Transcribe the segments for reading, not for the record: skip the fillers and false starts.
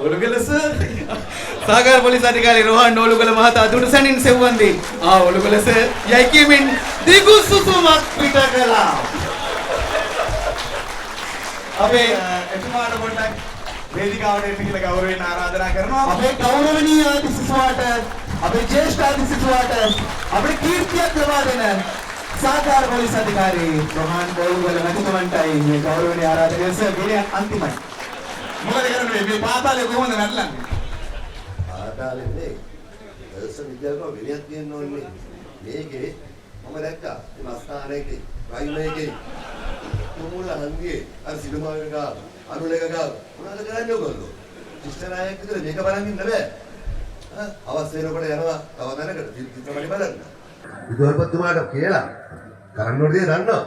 ඔලුගලස සහකාර police අධිකාරී රෝහන් ඔලුගල මහතා දුටුසැනින් සෙව්වන්දී ඔලුගලස යයි කියමින් දිගු සුසුමක් පිට කළා. අපේ එතුමාට පොඩ්ඩක් වේදිකාවට එන්න කියලා ගෞරවයෙන් ආරාධනා කරනවා. අපේ ගෞරවනීය අතිසිසුවාට අපේ ජ්‍යෙෂ්ඨ අතිසිසුවාට අපේ කීර්තියක් ලබා දෙන සහකාර පොලිස් අධිකාරී රෝහන් ඔලුගල මහතුමන්ටයි මේ ගෞරවනීය ආරාධනය සර්ගේ අන්තිමයි. මොකද කරන්නේ මේ පාතාලේ කොහොමද නැట్లන්නේ? පාතාලේ නේ. දවස විද්‍යාවක විනයක් තියෙන්න ඕනේ. මේකේ මම දැක්කා මේ අස්ථානයේ රයිමේකේ තුමුල හන්දියේ අර සිළුමාවක ගාව අනුලේක ගාව මොනවද කරන්නේ ඔයගොල්ලෝ? ඉස්තරායක් විතර මේක බලන් ඉන්න බෑ. අවස් වෙනකොට යනවා තව දැනකට චිත්‍රපටි බලන්න. විදුහල්පතිතුමාට කියලා කරන්න ඕනේ දන්නවා.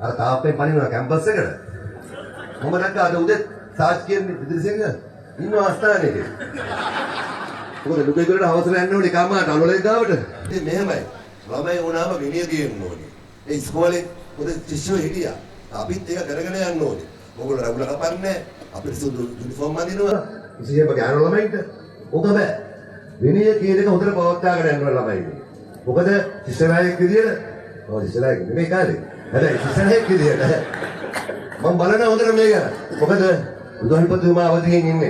අර තාප්පෙන් පනිනවා කැම්පස් එකට. මම දැක්කා අද උදේ සාජ් කියන්නේ ඉදිරිසිංහ ඉන්නවා අස්ථානයේ. මොකද ලුකේකට අවසර යන්න ඕනේ කම්මාට අනුලේ ගාවට. ඉතින් මෙහෙමයි. ළමයි වුණාම විනය තියෙන්න ඕනේ. ඒ ඉස්කෝලේ පොඩි ශිෂ්‍යෝ හිටියා. අපිත් ඒක කරගෙන යන්න ඕනේ. මොකද රගුල කපන්නේ අපිට සුදු යුනිෆෝම් අඳිනවා. විශේෂයෙන්ම ඥාන ළමයින්ට ඔක බෑ. විනය කියන එක හොඳට පවත්වාගෙන යන්න ඕන ළමයිනේ. මොකද ශිෂ්‍යනායක විදියට ශිෂ්‍යනායක නෙමෙයි කාලේ. හැබැයි ශිෂ්‍යනායක විදියට මම බලන හොඳට මේක. මොකද බුදුහල්පතිතුමා අවදියෙන් ඉන්නේ.